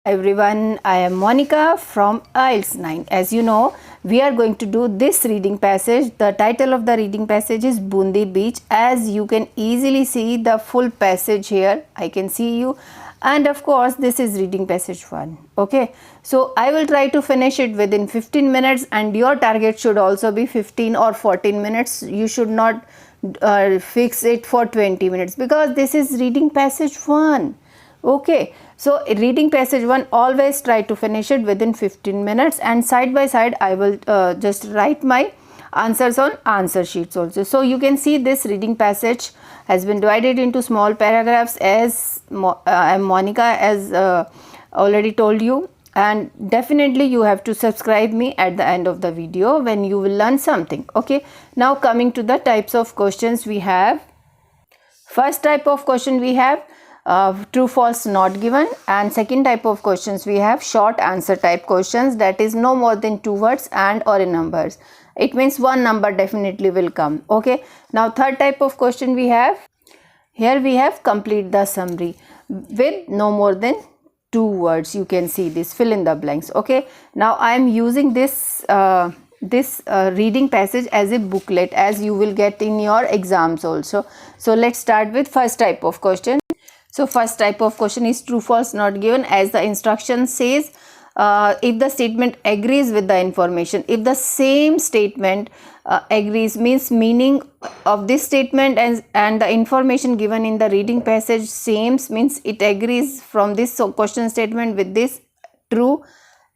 Everyone, I am Monica from IELTS 9. As you know, we are going to do this reading passage. The title of the reading passage is Bondi Beach. As you can easily see the full passage here, I can see you. And of course, this is reading passage 1. Okay, so I will try to finish it within 15 minutes and your target should also be 15 or 14 minutes. You should not fix it for 20 minutes because this is reading passage 1. Okay, so reading passage 1, always try to finish it within 15 minutes, and side by side I will just write my answers on answer sheets also. So you can see this reading passage has been divided into small paragraphs as I am Monica, as already told you, and definitely you have to subscribe me at the end of the video when you will learn something. Okay, now coming to the types of questions we have. First type of question we have true false not given, and second type of questions we have short answer type questions, that is no more than 2 words and or in numbers. It means one number definitely will come. Okay, now third type of question we have, here we have complete the summary with no more than 2 words. You can see this, fill in the blanks. Okay, now I am using this reading passage as a booklet, as you will get in your exams also. So let's start with first type of question. So first type of question is true false not given. As the instruction says, if the statement agrees with the information, if the same statement agrees, means meaning of this statement and the information given in the reading passage same, means it agrees from this question statement with this, true.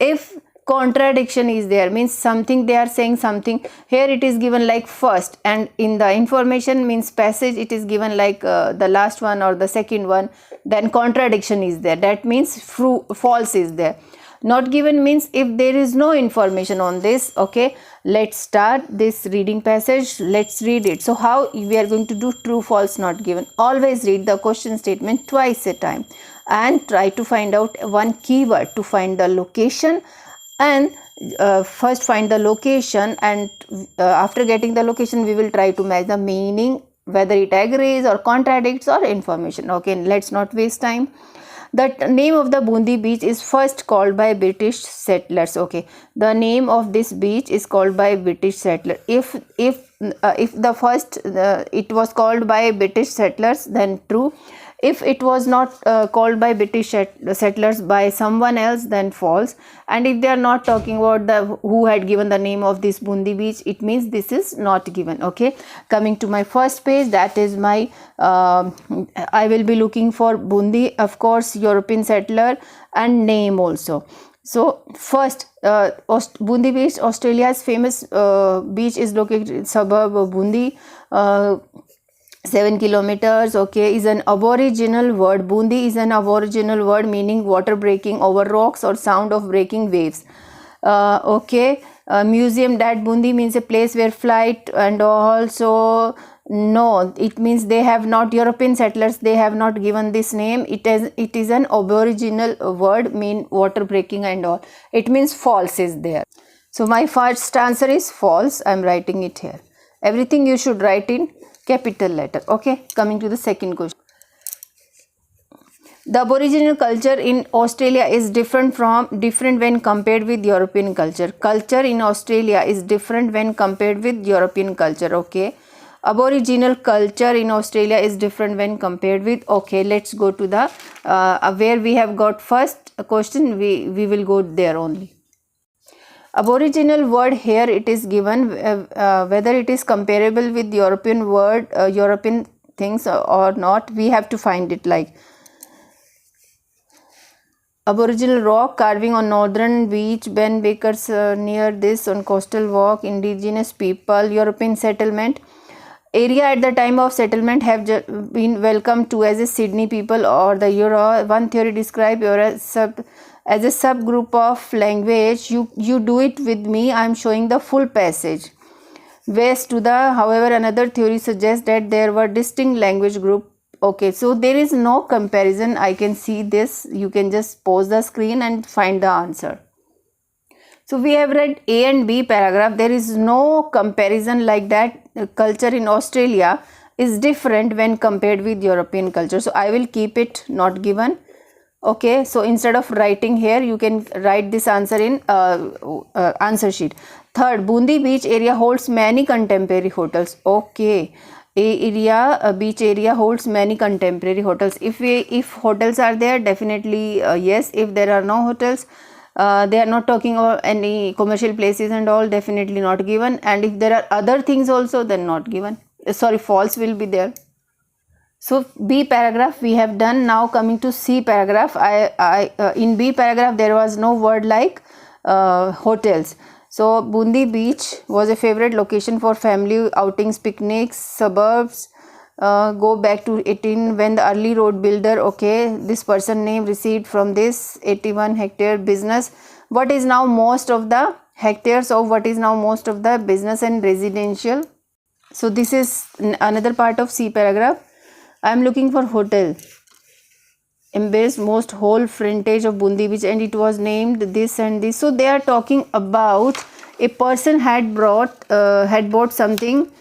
If contradiction is there, means something they are saying something, here it is given like first, and in the information means passage it is given like the last one or the second one, then contradiction is there, that means false is there. Not given means if there is no information on this. Okay, let's start this reading passage, let's read it. So how we are going to do true false not given? Always read the question statement twice a time and try to find out one keyword to find the location, and first find the location, and after getting the location we will try to match the meaning, whether it agrees or contradicts or information. Okay, let's not waste time. The name of the Bondi beach is first called by British settlers. Okay, the name of this beach is called by British settler. If the first it was called by British settlers, then true. If it was not called by British settlers, by someone else, then false. And if they are not talking about who had given the name of this Bondi beach, it means this is not given. Okay, coming to my first page, that is my I will be looking for Bondi, of course, European settler and name also. So first, Bondi Beach, Australia's famous beach, is located in suburb of Bondi. 7 kilometers. Okay, is an aboriginal word. Bondi is an aboriginal word meaning water breaking over rocks or sound of breaking waves. Okay, museum, that Bondi means a place where flight, and also no, it means they have not, European settlers, they have not given this name. It is an aboriginal word, mean water breaking and all. It means false is there. So my first answer is false. I am writing it here. Everything you should write in capital letter. Okay, coming to the second question. The Aboriginal culture in Australia is different when compared with European culture. Culture in Australia is different when compared with European culture. Okay, Aboriginal culture in Australia is different when compared with. Okay, let's go to the where we have got first question. We will go there only. Aboriginal word, here it is given whether it is comparable with European word, European things or not. We have to find it, like Aboriginal rock carving on northern beach, Ben Baker's near this on coastal walk, indigenous people, European settlement. Area at the time of settlement have been welcomed to as a Sydney people or the Euro. One theory describe Euro as a subgroup of language. You do it with me. I am showing the full passage. West to the, however, another theory suggests that there were distinct language group. Okay, so there is no comparison. I can see this. You can just pause the screen and find the answer. So we have read A and B paragraph. There is no comparison like that. Culture in Australia is different when compared with European culture. So I will keep it not given. Okay, so instead of writing here, you can write this answer in answer sheet. Third, Bundi beach area holds many contemporary hotels. Okay, beach area holds many contemporary hotels. If hotels are there, definitely yes. If there are no hotels, they are not talking about any commercial places and all, definitely not given. And if there are other things also, then not given. Sorry, false will be there. So B paragraph we have done. Now coming to C paragraph, in B paragraph there was no word like hotels. So Bundi Beach was a favorite location for family outings, picnics, suburbs. Go back to 18 when the early road builder, okay, this person name received from this 81 hectare business. What is now most of the hectares of what is now most of the business and residential? So this is another part of C paragraph. I am looking for hotel. Embraced most whole frontage of Bundi Beach and it was named this and this. So they are talking about a person had bought something,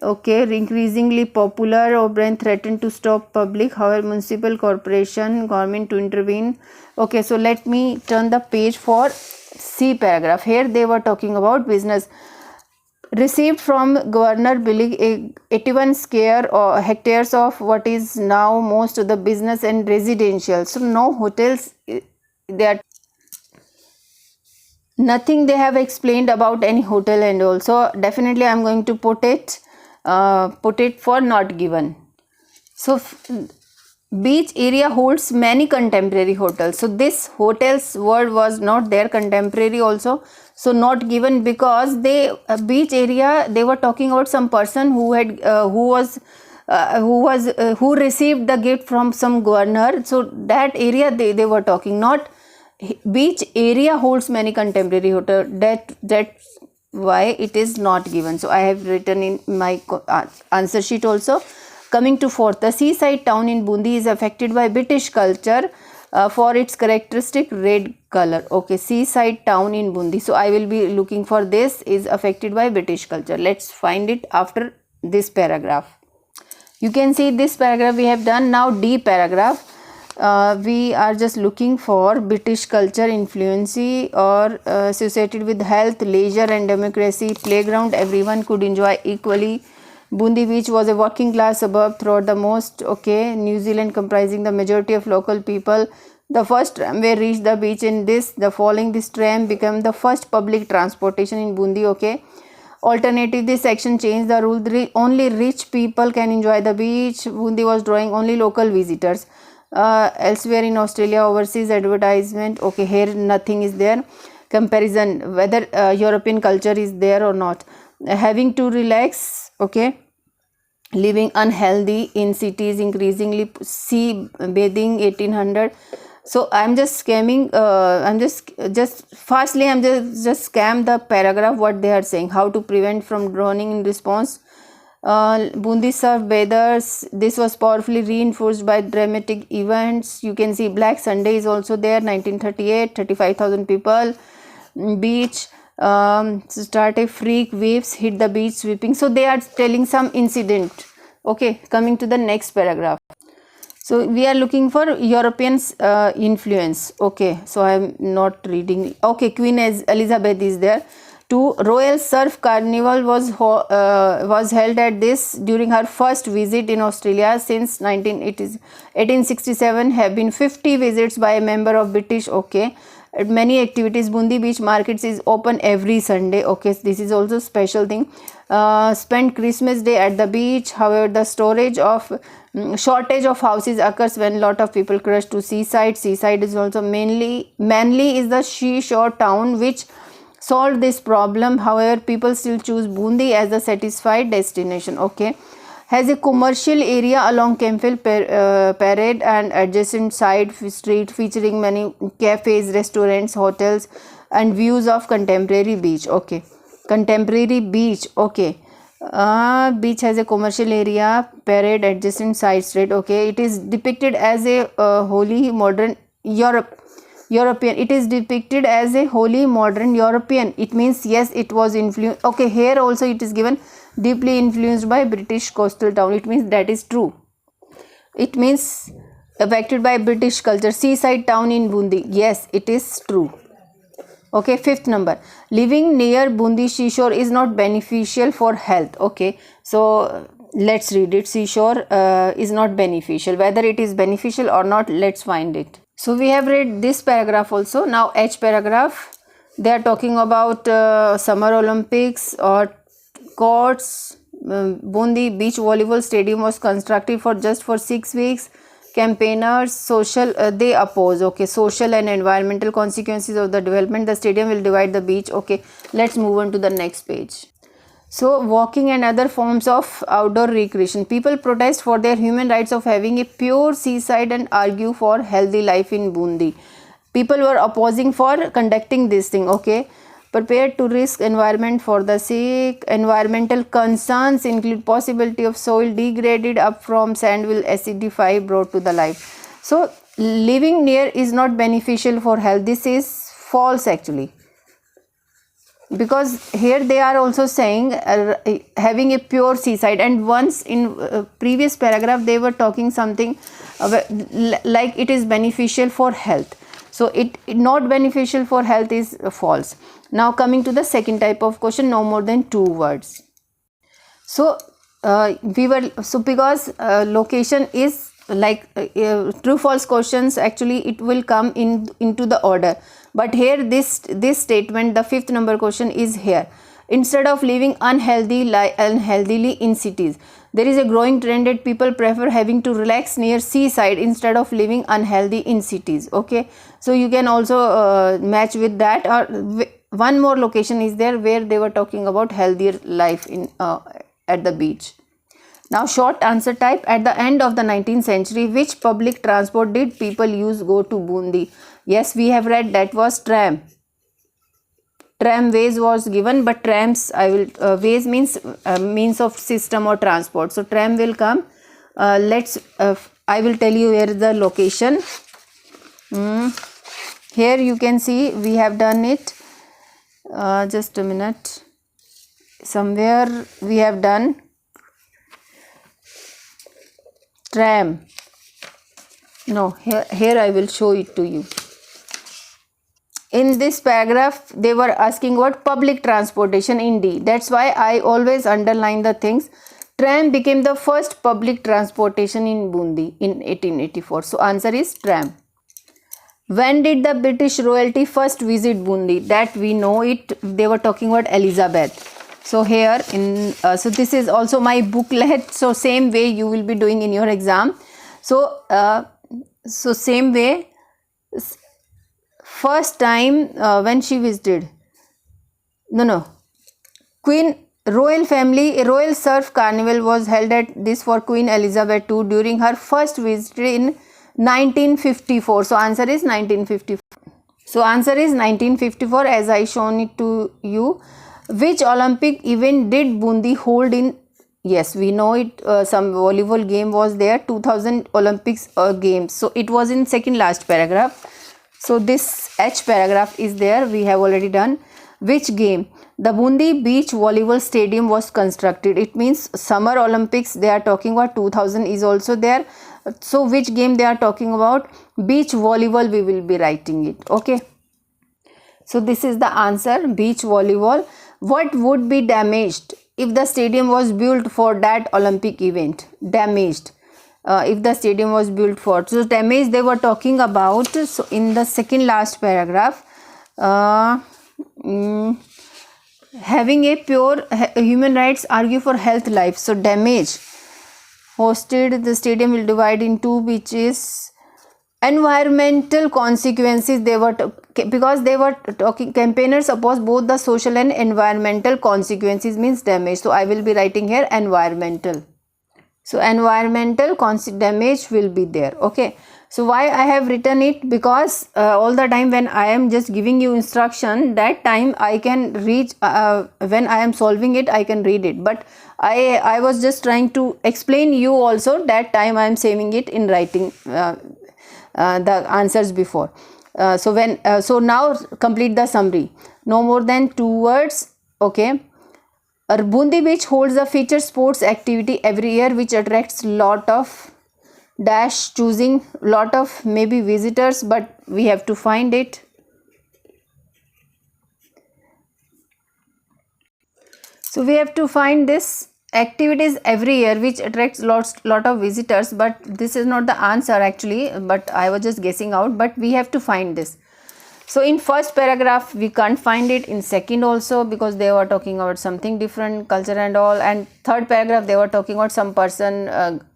okay, increasingly popular or brand threatened to stop public, however municipal corporation government to intervene. Okay, so let me turn the page for C paragraph. Here they were talking about business. Received from Governor Billig 81 hectares of what is now most of the business and residential. So no hotels, they are nothing they have explained about any hotel and also definitely I am going to put it for not given. So beach area holds many contemporary hotels. So this hotels word was not there, contemporary also. So not given because they beach area they were talking about some person who had who received the gift from some governor. So that area they were talking, not beach area holds many contemporary hotel. That's why it is not given. So I have written in my answer sheet also. Coming to fourth, the seaside town in Bundi is affected by British culture for its characteristic red color. Okay, seaside town in Bundi. So I will be looking for this is affected by British culture. Let's find it after this paragraph. You can see this paragraph we have done. Now D paragraph. We are just looking for British culture influence or associated with health, leisure and democracy. Playground everyone could enjoy equally. Bundi Beach was a working class suburb throughout the most, okay, New Zealand comprising the majority of local people. The first tramway reached the beach in this. The following this tram became the first public transportation in Bundi, okay. Alternative, this section changed the rule. Only rich people can enjoy the beach. Bundi was drawing only local visitors. Elsewhere in Australia, overseas advertisement, okay, here nothing is there. Comparison, whether European culture is there or not. Having to relax, okay, living unhealthy in cities, increasingly sea bathing 1800. So I'm just skimming, I'm just fastly I'm just scan the paragraph what they are saying. How to prevent from drowning in response. Bundi surf bathers, this was powerfully reinforced by dramatic events. You can see Black Sunday is also there, 1938, 35,000 people. Beach, start a freak, waves hit the beach sweeping. So they are telling some incident. Okay, coming to the next paragraph. So we are looking for Europeans influence. Okay, so I am not reading. Okay, Queen Elizabeth is there. To Royal Surf Carnival was held at this during her first visit in Australia since 1867. Have been 50 visits by a member of British. Okay, many activities. Bundi Beach Markets is open every Sunday. Okay, this is also special thing. Spend Christmas Day at the beach. However, the shortage of houses occurs when lot of people crush to seaside. Seaside is also Manly is the seashore town which solved this problem. However, people still choose Bundi as the satisfied destination. Okay, has a commercial area along Campbell Parade and adjacent side street featuring many cafes, restaurants, hotels and views of contemporary beach. Okay, contemporary beach. Okay, beach has a commercial area, parade, adjacent side street. Okay, it is depicted as a wholly modern European. It is depicted as a wholly modern European. It means yes, it was influenced. Okay, here also it is given deeply influenced by British coastal town. It means that is true. It means affected by British culture. Seaside town in Bundi. Yes, it is true. Okay, fifth number. Living near Bundi seashore is not beneficial for health. Okay, so let's read it. Seashore is not beneficial. Whether it is beneficial or not, let's find it. So we have read this paragraph also. Now H paragraph. They are talking about Summer Olympics or courts. Bundi Beach Volleyball Stadium was constructed for 6 weeks. Campaigners they oppose. Okay, social and environmental consequences of the development. The stadium will divide the beach. Okay, let's move on to the next page. So walking and other forms of outdoor recreation. People protest for their human rights of having a pure seaside and argue for healthy life in Bundi. People were opposing for conducting this thing. Okay, prepared to risk environment for the sake. Environmental concerns include possibility of soil degraded up from sand will acidify brought to the life. So living near is not beneficial for health. This is false actually, because here they are also saying having a pure seaside, and once in previous paragraph they were talking something like it is beneficial for health. So it not beneficial for health is false. Now coming to the second type of question, no more than 2 words. So because location is like true false questions, actually it will come into the order, but here this statement, the 5th number question is here. Instead of living unhealthily in cities, there is a growing trend that people prefer having to relax near seaside instead of living unhealthy in cities. Okay, so you can also match with that, or one more location is there where they were talking about healthier life in at the beach. Now short answer type. At the end of the 19th century, which public transport did people use go to Bundi? Yes, we have read that was tram. Tramways was given, but trams ways means means of system or transport. So tram will come. I will tell you where is the location. Here you can see we have done it. Just a minute. Somewhere we have done tram. No, here I will show it to you. In this paragraph they were asking about public transportation in D. That's why I always underline the things. Tram became the first public transportation in Bundi in 1884. So answer is tram. When did the British royalty first visit Bundi? That we know it. They were talking about Elizabeth. So here in so this is also my booklet. So same way you will be doing in your exam. So so same way. First time when she visited, Queen royal family, a royal surf carnival was held at this for Queen Elizabeth II during her first visit in 1954. So answer is 1954. So answer is 1954 as I shown it to you. Which Olympic event did Bundi hold in? Yes, we know it. Some volleyball game was there. 2000 Olympics games. So it was in second last paragraph. So this H paragraph is there. We have already done. Which game? The Bundi Beach Volleyball Stadium was constructed. It means Summer Olympics they are talking about. 2000 is also there. So which game they are talking about? Beach volleyball we will be writing it. Okay. So this is the answer, beach volleyball. What would be damaged if the stadium was built for that Olympic event? Damaged. If the stadium was built for. So damage they were talking about. So in the second last paragraph, having a pure human rights argue for health life. So damage hosted the stadium will divide in 2 beaches. Environmental consequences they were because they were talking campaigners oppose both the social and environmental consequences means damage. So I will be writing here environmental. So environmental damage will be there. Okay. So why I have written it? Because all the time when I am just giving you instruction, that time I can read when I am solving it I can read it, but I was just trying to explain you also. That time I am saving it in writing the answers before. So now complete the summary. No more than 2 words. Okay. Bundi Beach holds a featured sports activity every year which attracts lot of dash choosing lot of maybe visitors, but we have to find it. So we have to find this activities every year which attracts lot of visitors, but this is not the answer actually, but I was just guessing out, but we have to find this. So in first paragraph we can't find it, in second also, because they were talking about something different, culture and all, and third paragraph they were talking about some person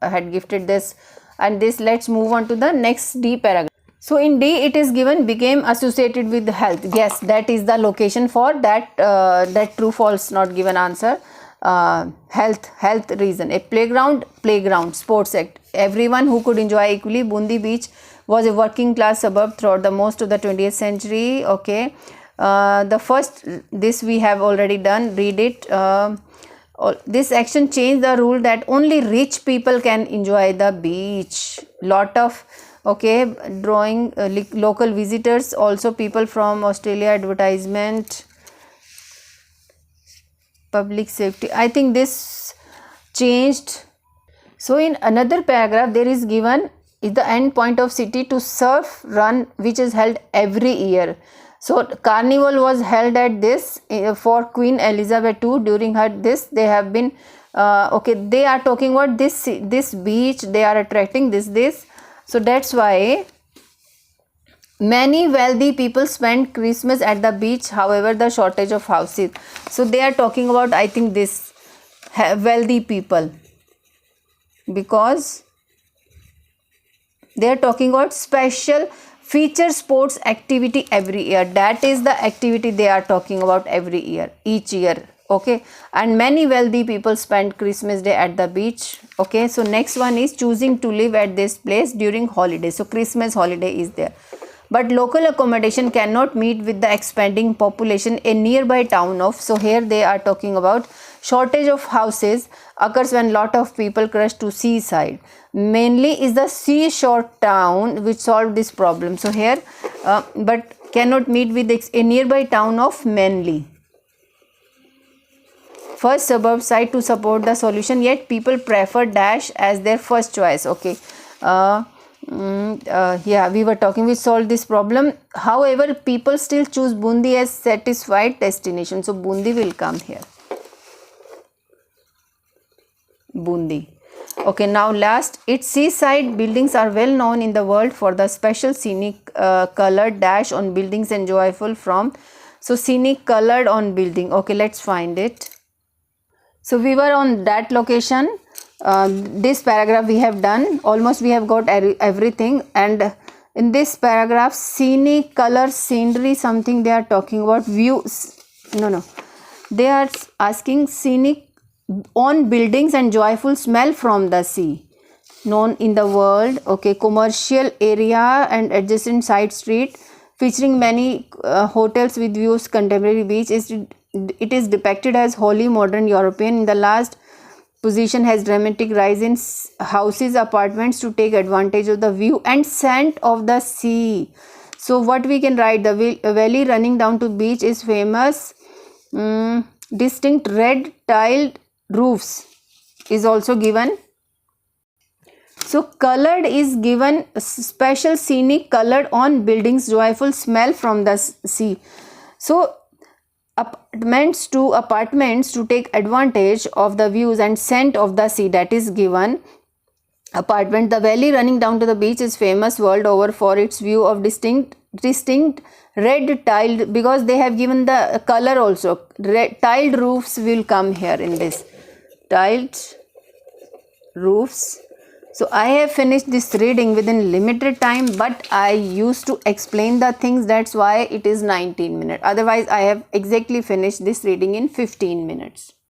had gifted this and this. Let's move on to the next D paragraph. So in D it is given became associated with health. Yes, that is the location for that, that true false not given answer. Health reason. A playground, sports act. Everyone who could enjoy equally. Bondi Beach was a working class suburb throughout the most of the 20th century. Okay, the first, this we have already done, read it. This action changed the rule that only rich people can enjoy the beach. Lot of, okay, drawing local visitors, also people from Australia, advertisement, public safety. I think this changed. So in another paragraph there is given is the end point of city to surf run which is held every year. So carnival was held at this for Queen Elizabeth II during her this. They have been okay, they are talking about this beach, they are attracting this. So that's why many wealthy people spend Christmas at the beach, however the shortage of houses. So they are talking about, I think, this wealthy people, because they are talking about special feature sports activity every year. That is the activity they are talking about every year, each year. Okay, and many wealthy people spend Christmas day at the beach. Okay, so next one is choosing to live at this place during holidays. So Christmas holiday is there, but local accommodation cannot meet with the expanding population a nearby town of. So here they are talking about shortage of houses occurs when lot of people crush to seaside. Mainly is the seashore town which solved this problem. So here but cannot meet with a nearby town of Manly. First suburb site to support the solution, yet people prefer dash as their first choice. Okay, yeah, we were talking, we solved this problem. However, people still choose Bundi as satisfied destination. So Bundi will come here. Bundi. Okay, now last, its seaside buildings are well known in the world for the special scenic colored dash on buildings and joyful from. So scenic colored on building. Okay, let's find it. So we were on that location. This paragraph we have done, almost we have got everything, and in this paragraph scenic color scenery something they are talking about, views, no, they are asking scenic on buildings and joyful smell from the sea known in the world. Okay, commercial area and adjacent side street featuring many hotels with views, contemporary beach. It is depicted as wholly modern European. In the last position has dramatic rise in houses, apartments to take advantage of the view and scent of the sea. So what we can write, the valley running down to beach is famous. Distinct red tiled roofs is also given. So colored is given, special scenic colored on buildings, joyful smell from the sea. So apartments to take advantage of the views and scent of the sea, that is given. Apartment, the valley running down to the beach is famous world over for its view of distinct red tiled, because they have given the color also. Red tiled roofs will come here in this, tiled roofs. So I have finished this reading within limited time, but I used to explain the things, that's why it is 19 minutes. Otherwise I have exactly finished this reading in 15 minutes.